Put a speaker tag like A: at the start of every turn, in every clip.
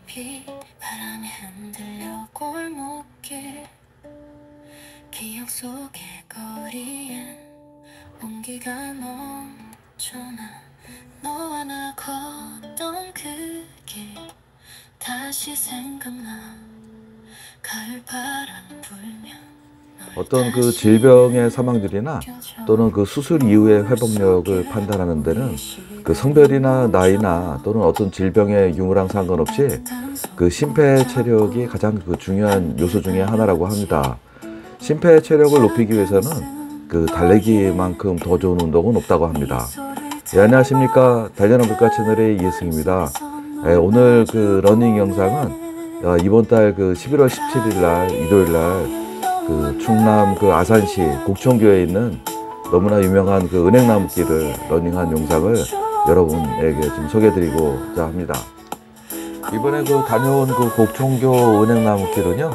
A: 비 바람에 흔들려 골목길 기억 속의 거리엔 온기가 멈춰나 너와 나 걷던 그 길 다시 생각나 가을바람 불면
B: 어떤 그 질병의 사망률이나 또는 그 수술 이후의 회복력을 판단하는 데는 그 성별이나 나이나 또는 어떤 질병의 유무랑 상관없이 그 심폐체력이 가장 그 중요한 요소 중에 하나라고 합니다. 심폐체력을 높이기 위해서는 그 달리기만큼 더 좋은 운동은 없다고 합니다. 예, 안녕하십니까. 달려라 물가 채널의 이혜승입니다. 예, 오늘 그 러닝 영상은 이번 달 그 11월 17일 날 일요일 날 그 충남 그 아산시 곡천교에 있는 너무나 유명한 그 은행나무길을 러닝한 영상을 여러분에게 좀 소개해드리고자 합니다. 이번에 그 다녀온 그 곡천교 은행나무길은요,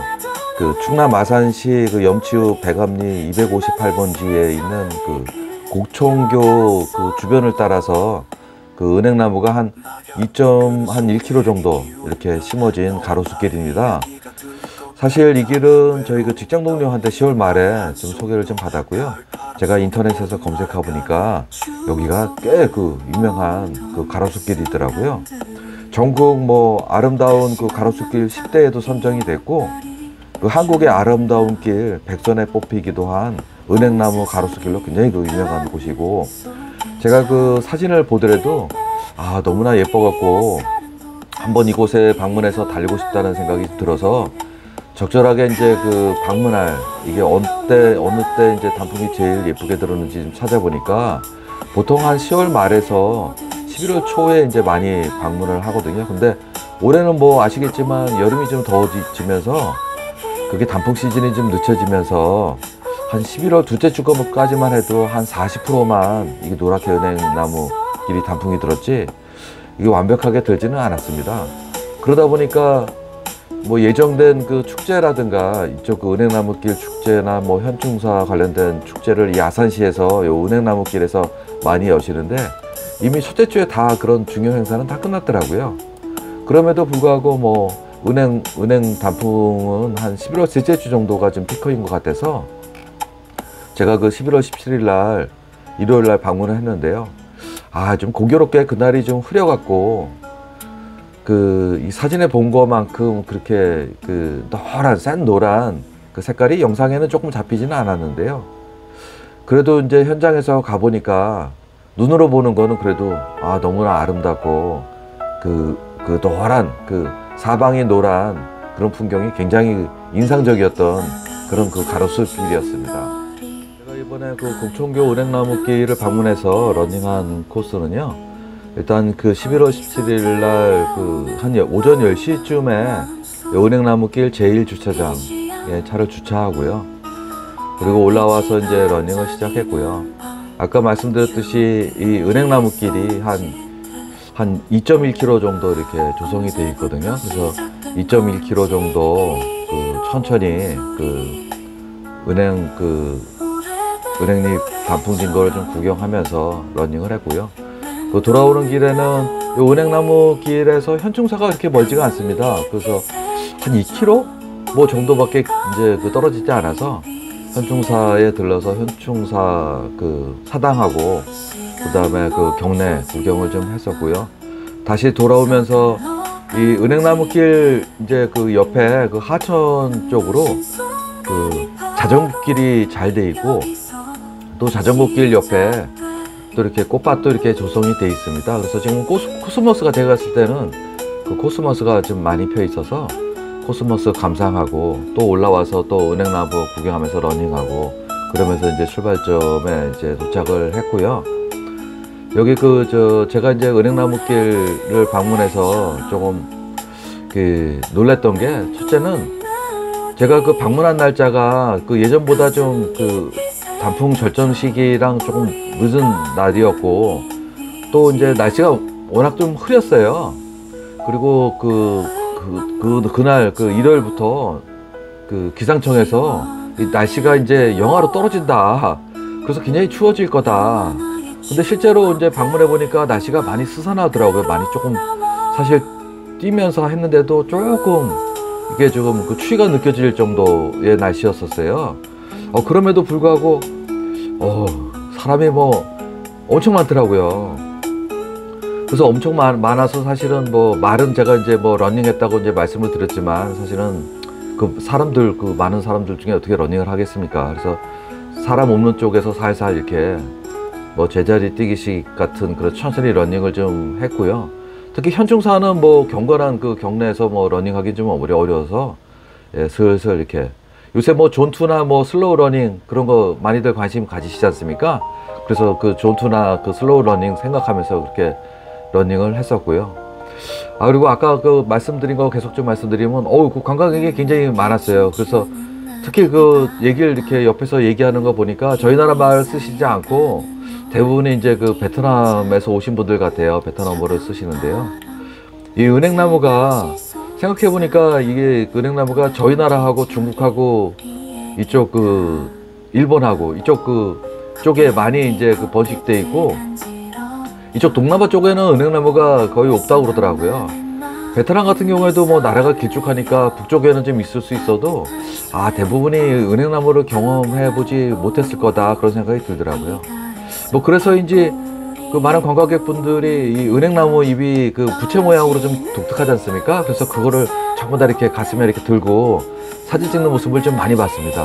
B: 그 충남 아산시 그 염치읍 백암리 258번지에 있는 그 곡천교 그 주변을 따라서 그 은행나무가 한 2.1km 정도 이렇게 심어진 가로수길입니다. 사실 이 길은 저희 그 직장 동료한테 10월 말에 좀 소개를 좀 받았고요. 제가 인터넷에서 검색해 보니까 여기가 꽤 그 유명한 그 가로수길이더라고요. 전국 뭐 아름다운 그 가로수길 10대에도 선정이 됐고, 그 한국의 아름다운 길 100선에 뽑히기도 한 은행나무 가로수길로 굉장히 그 유명한 곳이고, 제가 그 사진을 보더라도 너무나 예뻐갖고 한번 이곳에 방문해서 달리고 싶다는 생각이 들어서 적절하게 이제 그 방문할 이게 어느 때 이제 단풍이 제일 예쁘게 들었는지 좀 찾아보니까 보통 한 10월 말에서 11월 초에 이제 많이 방문을 하거든요. 근데 올해는 뭐 아시겠지만 여름이 좀 더워지면서 그게 단풍 시즌이 좀 늦춰지면서 한 11월 둘째 주까지만 해도 한 40%만 이게 노랗게 은행나무 길이 단풍이 들었지 이게 완벽하게 들지는 않았습니다. 그러다 보니까 뭐 예정된 그 축제라든가 이쪽 그 은행나무길 축제나 뭐 현충사 관련된 축제를 이 아산시에서 요 은행나무길에서 많이 여시는데 이미 첫째 주에 다 그런 중요 행사는 다 끝났더라고요. 그럼에도 불구하고 뭐 은행 단풍은 한 11월 셋째 주 정도가 좀 피크인 것 같아서 제가 그 11월 17일 날 일요일 날 방문을 했는데요. 좀 공교롭게 그날이 좀 흐려갖고 이 사진에 본 것만큼 그렇게 그 노란 센 노란 그 색깔이 영상에는 조금 잡히지는 않았는데요. 그래도 이제 현장에서 가보니까 눈으로 보는 거는 그래도 너무나 아름답고 그 노란 그 사방이 노란 그런 풍경이 굉장히 인상적이었던 그런 그 가로수길이었습니다. 제가 이번에 그 곡천교 은행나무길을 방문해서 러닝한 코스는요, 일단 그 11월 17일 날 그 한 오전 10시쯤에 은행나무길 제1주차장에 차를 주차하고요. 그리고 올라와서 이제 러닝을 시작했고요. 아까 말씀드렸듯이 이 은행나무길이 한 2.1km 정도 이렇게 조성이 되어 있거든요. 그래서 2.1km 정도 그 천천히 그 은행잎 단풍 진 거를 좀 구경하면서 러닝을 했고요. 그 돌아오는 길에는 이 은행나무 길에서 현충사가 그렇게 멀지가 않습니다. 그래서 한 2km 뭐 정도밖에 이제 그 떨어지지 않아서 현충사에 들러서 현충사 그 사당하고 그 다음에 그 경내 구경을 좀 했었고요. 다시 돌아오면서 이 은행나무 길 이제 그 옆에 그 하천 쪽으로 그 자전거길이 잘 돼 있고, 또 자전거길 옆에 또 이렇게 꽃밭도 이렇게 조성이 되어 있습니다. 그래서 지금 코스모스가 제가 갔을 때는 그 코스모스가 좀 많이 펴 있어서 코스모스 감상하고 또 올라와서 또 은행나무 구경하면서 러닝하고 그러면서 이제 출발점에 이제 도착을 했고요. 여기 제가 이제 은행나무길을 방문해서 조금 그 놀랬던 게, 첫째는 제가 그 방문한 날짜가 그 예전보다 좀 그 단풍 절정 시기랑 조금 늦은 날이었고, 또 이제 날씨가 워낙 좀 흐렸어요. 그리고 그날 그 일요일부터 그 기상청에서 이 날씨가 이제 영하로 떨어진다. 그래서 굉장히 추워질 거다. 근데 실제로 이제 방문해 보니까 날씨가 많이 스산하더라고요. 많이 조금 사실 뛰면서 했는데도 조금 이게 조금 그 추위가 느껴질 정도의 날씨였었어요. 그럼에도 불구하고 사람이 뭐 엄청 많더라고요. 그래서 엄청 많아서 사실은 뭐 말은 제가 이제 뭐 러닝했다고 이제 말씀을 드렸지만 사실은 그 사람들, 그 많은 사람들 중에 어떻게 러닝을 하겠습니까? 그래서 사람 없는 쪽에서 살살 이렇게 뭐 제자리 뛰기식 같은 그런 천천히 러닝을 좀 했고요. 특히 현충사는 뭐 경건한 그 경내에서 뭐 러닝하기 좀 어려워서 슬슬 이렇게 요새 뭐 존투나 뭐 슬로우 러닝 그런 거 많이들 관심 가지시지 않습니까? 그래서 그 존투나 그 슬로우 러닝 생각하면서 그렇게 러닝을 했었고요. 그리고 아까 그 말씀드린 거 계속 좀 말씀드리면 그 관광객이 굉장히 많았어요. 그래서 특히 그 얘기를 이렇게 옆에서 얘기하는 거 보니까 저희 나라 말 쓰시지 않고 대부분이 이제 그 베트남에서 오신 분들 같아요. 베트남어를 쓰시는데요. 이 은행나무가 생각해 보니까 이게 은행나무가 저희 나라하고 중국하고 이쪽 그 일본하고 이쪽 쪽에 많이 이제 그 번식돼 있고 이쪽 동남아 쪽에는 은행나무가 거의 없다고 그러더라고요. 베트남 같은 경우에도 뭐 나라가 길쭉하니까 북쪽에는 좀 있을 수 있어도 대부분이 은행나무를 경험해 보지 못했을 거다 그런 생각이 들더라고요. 뭐 그래서인지 그 많은 관광객분들이 이 은행나무 잎이 그 부채 모양으로 좀 독특하지 않습니까? 그래서 그거를 전부 다 이렇게 가슴에 이렇게 들고 사진 찍는 모습을 좀 많이 봤습니다.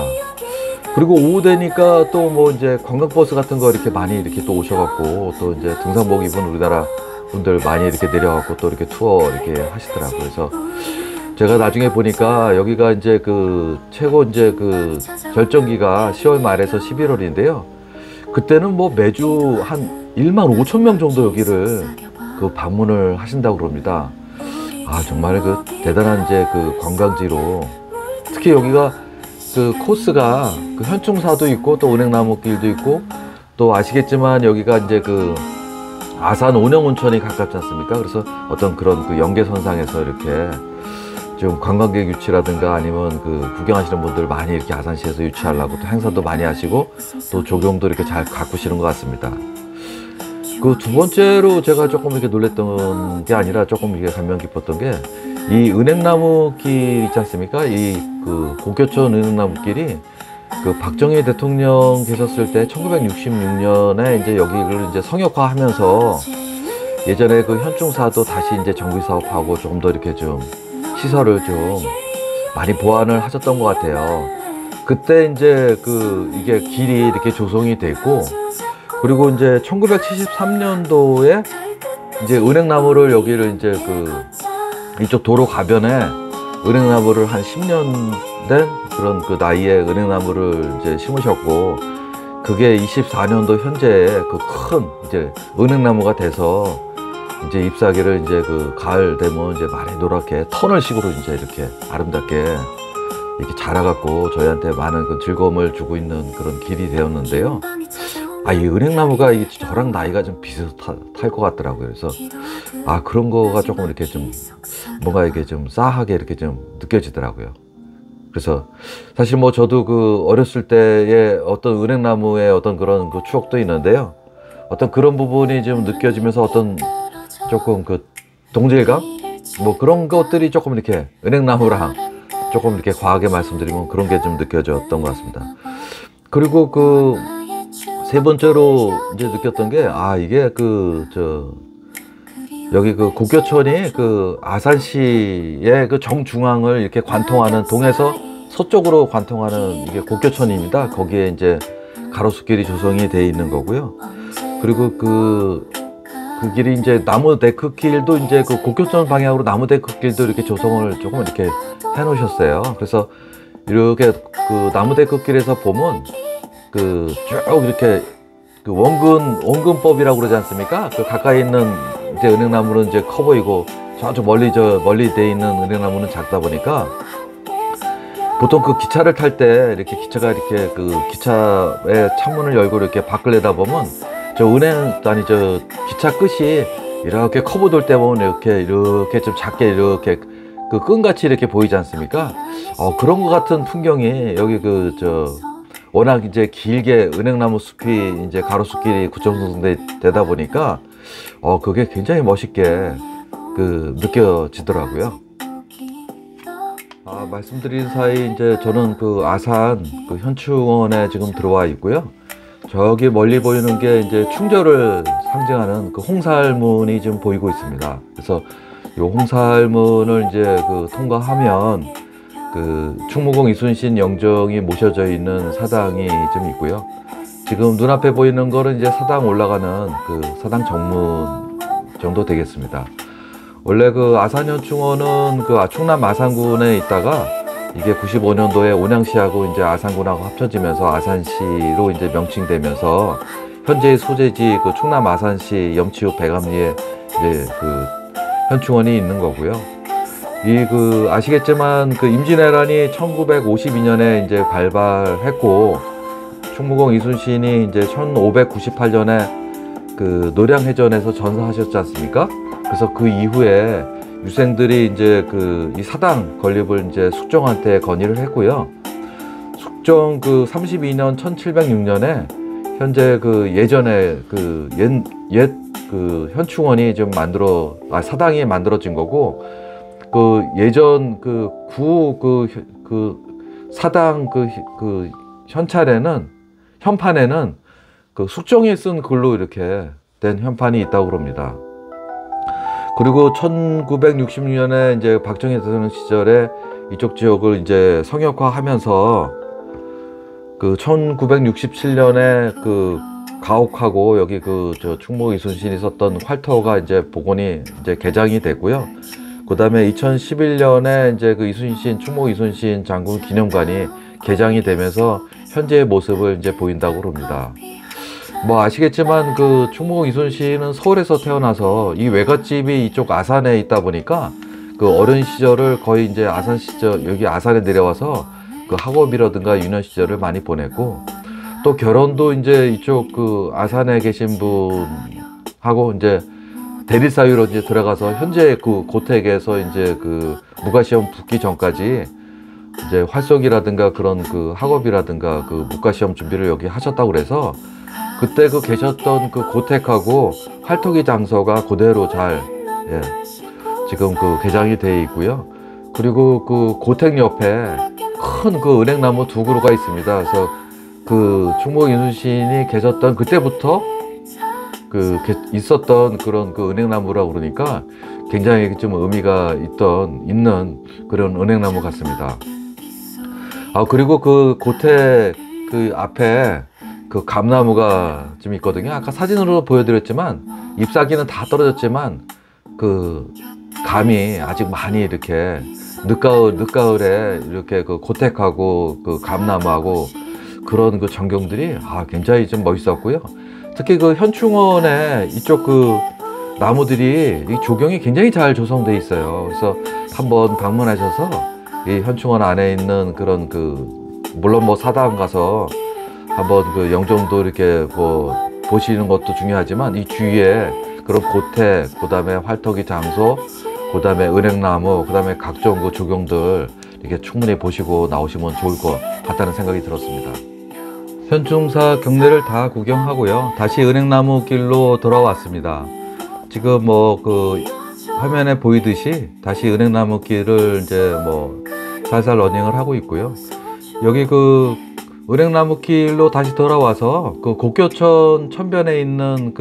B: 그리고 오후 되니까 또 뭐 이제 관광버스 같은 거 이렇게 많이 이렇게 또 오셔갖고 또 이제 등산복 입은 우리나라 분들 많이 이렇게 내려갖고 또 이렇게 투어 이렇게 하시더라고요. 그래서 제가 나중에 보니까 여기가 이제 그 최고 이제 그 절정기가 10월 말에서 11월인데요. 그때는 뭐 매주 한 15,000명 정도 여기를 그 방문을 하신다고 그럽니다. 정말 그 대단한 이제 그 관광지로 특히 여기가 그 코스가 그 현충사도 있고 또 은행나무길도 있고 또 아시겠지만 여기가 이제 그 아산 온영온천이 가깝지 않습니까? 그래서 어떤 그런 그 연계선상에서 이렇게 좀 관광객 유치라든가 아니면 그 구경하시는 분들 많이 이렇게 아산시에서 유치하려고 또 행사도 많이 하시고 또 조경도 이렇게 잘 가꾸시는 것 같습니다. 그 두 번째로 제가 조금 이렇게 놀랬던 게 아니라 조금 이게 감명 깊었던 게 이 은행나무 길 있지 않습니까? 이 그 고교촌 은행나무길이 그 박정희 대통령 계셨을 때 1966년에 이제 여기를 이제 성역화하면서 예전에 그 현충사도 다시 이제 정비 사업하고 조금 더 이렇게 좀 시설을 좀 많이 보완을 하셨던 것 같아요. 그때 이제 그 이게 길이 이렇게 조성이 됐고 그리고 이제 1973년도에 이제 은행나무를 여기를 이제 그 이쪽 도로 가변에 은행나무를 한 10년 된 그런 그 나이에 은행나무를 이제 심으셨고 그게 24년도 현재 그 큰 이제 은행나무가 돼서 이제 잎사귀를 이제 그 가을 되면 이제 많이 노랗게 터널식으로 이제 이렇게 아름답게 이렇게 자라갖고 저희한테 많은 그 즐거움을 주고 있는 그런 길이 되었는데요. 이 은행나무가 이 저랑 나이가 좀 비슷할 것 같더라고요. 그래서 그런 거가 조금 이렇게 좀 뭔가 이렇게 좀 싸하게 이렇게 좀 느껴지더라고요. 그래서 사실 뭐 저도 그 어렸을 때의 어떤 은행나무의 어떤 그런 그 추억도 있는데요. 어떤 그런 부분이 좀 느껴지면서 어떤 조금 그 동질감? 뭐 그런 것들이 조금 이렇게 은행나무랑 조금 이렇게 과하게 말씀드리면 그런 게 좀 느껴졌던 것 같습니다. 그리고 그 세 번째로 이제 느꼈던 게 이게 여기 그 고교촌이 그 아산시의 그 정중앙을 이렇게 관통하는 동에서 서쪽으로 관통하는 이게 고교촌입니다. 거기에 이제 가로수길이 조성이 되어 있는 거고요. 그리고 그 길이 이제 나무 데크길도 이제 그 고교촌 방향으로 나무 데크길도 이렇게 조성을 조금 이렇게 해 놓으셨어요. 그래서 이렇게 그 나무 데크길에서 보면 그 쭉 이렇게 그 원근법이라고 그러지 않습니까? 그 가까이 있는 이제 은행나무는 이제 커 보이고 저쪽 멀리 돼 있는 은행나무는 작다 보니까 보통 그 기차를 탈 때 이렇게 기차가 이렇게 그 기차의 창문을 열고 이렇게 밖을 내다보면 저 기차 끝이 이렇게 커브 돌 때 보면 이렇게 좀 작게 이렇게 그 끈같이 이렇게 보이지 않습니까? 그런 것 같은 풍경이 여기 워낙 이제 길게 은행나무 숲이 이제 가로수길이 구청되다 보니까 그게 굉장히 멋있게 느껴지더라고요. 말씀드린 사이 이제 저는 그 아산 그 현충원에 지금 들어와 있고요. 저기 멀리 보이는 게 이제 충절을 상징하는 그 홍살문이 지금 보이고 있습니다. 그래서 이 홍살문을 이제 통과하면 그 충무공 이순신 영정이 모셔져 있는 사당이 좀 있고요. 지금 눈앞에 보이는 거는 이제 사당 올라가는 그 사당 정문 정도 되겠습니다. 원래 그 아산현충원은 그 충남 아산군에 있다가 이게 95년도에 온양시하고 이제 아산군하고 합쳐지면서 아산시로 이제 명칭되면서 현재의 소재지 그 충남 아산시 염치읍 백암리에 이제 그 현충원이 있는 거고요. 아시겠지만 그 임진왜란이 1952년에 이제 발발했고 충무공 이순신이 이제 1598년에 그 노량해전에서 전사하셨지 않습니까? 그래서 그 이후에 유생들이 이제 이 사당 건립을 이제 숙종한테 건의를 했고요. 숙종 32년 1706년에 현재 예전에 옛 현충원이 좀 사당이 만들어진 거고, 예전 사당 현판에는 숙종이 쓴 글로 이렇게 된 현판이 있다고 그럽니다. 그리고 1966년에 이제 박정희 대통령 시절에 이쪽 지역을 이제 성역화하면서 1967년에 가옥하고 여기 충무 이순신이 썼던 활터가 이제 복원이 이제 개장이 됐고요. 그 다음에 2011년에 이제 충무 이순신 장군 기념관이 개장이 되면서 현재의 모습을 이제 보인다고 합니다. 아시겠지만 충무공 이순신은 서울에서 태어나서 이 외갓집이 이쪽 아산에 있다 보니까 어린 시절을 거의 이제 여기 아산에 내려와서 학업이라든가 유년 시절을 많이 보냈고, 또 결혼도 이제 이쪽 아산에 계신 분하고 이제 대리사유로 이제 들어가서 현재 고택에서 이제 무과시험 붙기 전까지 이제 활석이라든가 그런 학업이라든가 무과시험 준비를 여기 하셨다고 그래서 그때 계셨던 고택하고 활토기 장소가 그대로 잘 지금 개장이 되어 있고요. 그리고 고택 옆에 큰 은행나무 두 그루가 있습니다. 그래서 충무 이순신이 계셨던 그때부터 있었던 그런 은행나무라고 그러니까 굉장히 좀 의미가 있는 그런 은행나무 같습니다. 그리고 고택 앞에 감나무가 좀 있거든요. 아까 사진으로 보여드렸지만 잎사귀는 다 떨어졌지만 감이 아직 많이 이렇게 늦가을에 이렇게 고택하고 감나무하고 그런 전경들이 굉장히 좀 멋있었고요. 특히 현충원에 이쪽 나무들이 이 조경이 굉장히 잘 조성되어 있어요. 그래서 한번 방문하셔서 이 현충원 안에 있는 그런 물론 사당 가서 한번 영정도 이렇게 보시는 것도 중요하지만 이 주위에 그런 고택, 그 다음에 활터기 장소, 그 다음에 은행나무, 그 다음에 각종 조경들 이렇게 충분히 보시고 나오시면 좋을 것 같다는 생각이 들었습니다. 현충사 경내를 다 구경하고요. 다시 은행나무 길로 돌아왔습니다. 지금 화면에 보이듯이 다시 은행나무 길을 이제 살살 러닝을 하고 있고요. 여기 은행나무 길로 다시 돌아와서 곡교천 천변에 있는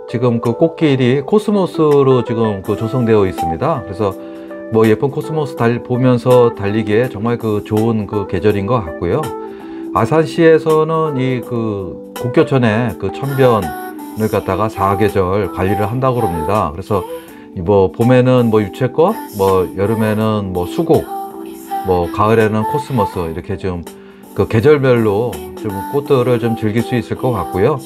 B: 지금 꽃길이 코스모스로 지금 조성되어 있습니다. 그래서 예쁜 코스모스 보면서 달리기에 정말 좋은 계절인 것 같고요. 아산시에서는 이 곡교천의 천변을 갖다가 사계절 관리를 한다고 합니다. 그래서 봄에는 유채꽃, 여름에는 수국, 가을에는 코스모스 이렇게 좀 계절별로 좀 꽃들을 좀 즐길 수 있을 것 같고요.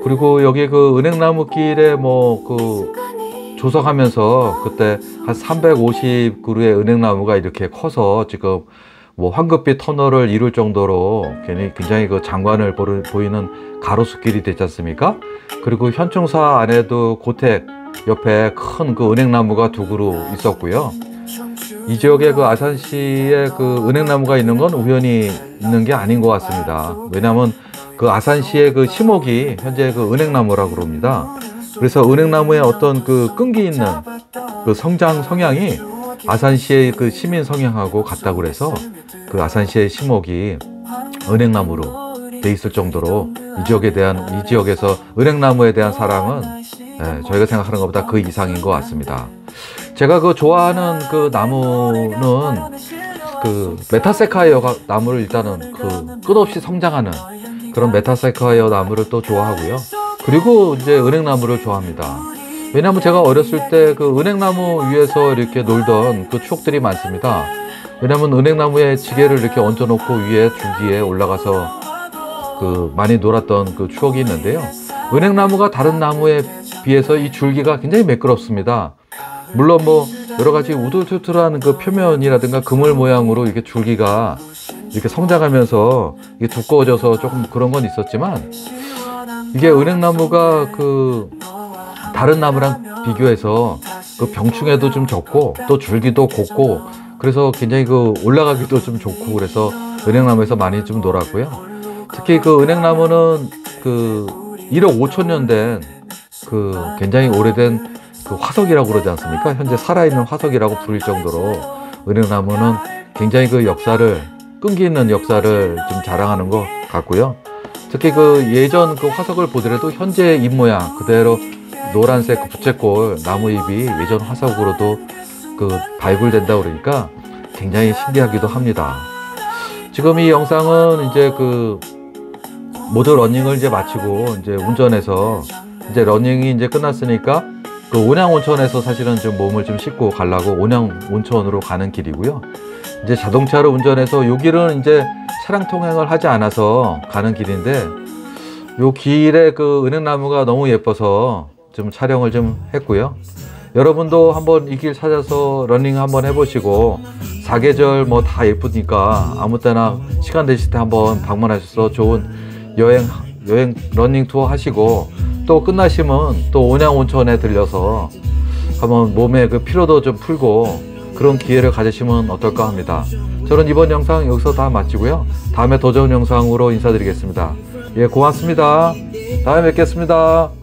B: 그리고 여기 은행나무 길에 조성하면서 그때 한 350그루의 은행나무가 이렇게 커서 지금 황급히 터널을 이룰 정도로 굉장히 장관을 보이는 가로수길이 됐지 않습니까? 그리고 현충사 안에도 고택 옆에 큰 은행나무가 두 그루 있었고요. 이 지역에 아산시에 은행나무가 있는 건 우연히 있는 게 아닌 것 같습니다. 왜냐하면 아산시의 시목이 현재 은행나무라고 그럽니다. 그래서 은행나무의 어떤 그 끈기 있는 그 성장 성향이 아산시의 그 시민 성향하고 같다고 그래서 그 아산시의 심옥이 은행나무로 돼 있을 정도로 이 지역에서 은행나무에 대한 사랑은 저희가 생각하는 것보다 그 이상인 것 같습니다. 제가 그 좋아하는 그 나무는 그 메타세카이어 나무를 일단은 그 끝없이 성장하는 그런 메타세카이어 나무를 또 좋아하고요. 그리고 이제 은행나무를 좋아합니다. 왜냐하면 제가 어렸을 때 그 은행나무 위에서 이렇게 놀던 그 추억들이 많습니다. 왜냐하면 은행나무에 지게를 이렇게 얹어놓고 위에 줄기에 올라가서 그 많이 놀았던 그 추억이 있는데요. 은행나무가 다른 나무에 비해서 이 줄기가 굉장히 매끄럽습니다. 물론 뭐 여러 가지 우둘투둘한 그 표면이라든가 그물 모양으로 이렇게 줄기가 이렇게 성장하면서 이게 두꺼워져서 조금 그런 건 있었지만, 이게 은행나무가 그 다른 나무랑 비교해서 그 병충해도 좀 적고 또 줄기도 곱고 그래서 굉장히 그 올라가기도 좀 좋고, 그래서 은행나무에서 많이 좀 놀았고요. 특히 그 은행나무는 그 1억 5천 년 된 그 굉장히 오래된 그 화석이라고 그러지 않습니까? 현재 살아있는 화석이라고 부를 정도로 은행나무는 굉장히 그 역사를, 끈기 있는 역사를 좀 자랑하는 것 같고요. 특히 그 예전 그 화석을 보더라도 현재의 잎 모양 그대로 노란색 그 부채꼴 나무잎이 예전 화석으로도 그 발굴된다 그러니까 굉장히 신기하기도 합니다. 지금 이 영상은 이제 그 모두 러닝을 이제 마치고 이제 운전해서 이제 러닝이 이제 끝났으니까 그 온양온천에서 사실은 좀 몸을 좀 씻고 가려고 온양온천으로 가는 길이고요. 이제 자동차로 운전해서 요 길은 이제 차량 통행을 하지 않아서 가는 길인데, 요 길에 그 은행나무가 너무 예뻐서 좀 촬영을 좀 했고요. 여러분도 한번 이 길 찾아서 러닝 한번 해보시고, 사계절 뭐 다 예쁘니까 아무 때나 시간 되실 때 한번 방문하셔서 좋은 여행 러닝 투어 하시고, 또 끝나시면 또 온양온천에 들려서 한번 몸에 그 피로도 좀 풀고 그런 기회를 가지시면 어떨까 합니다. 저는 이번 영상 여기서 다 마치고요. 다음에 더 좋은 영상으로 인사드리겠습니다. 예, 고맙습니다. 다음에 뵙겠습니다.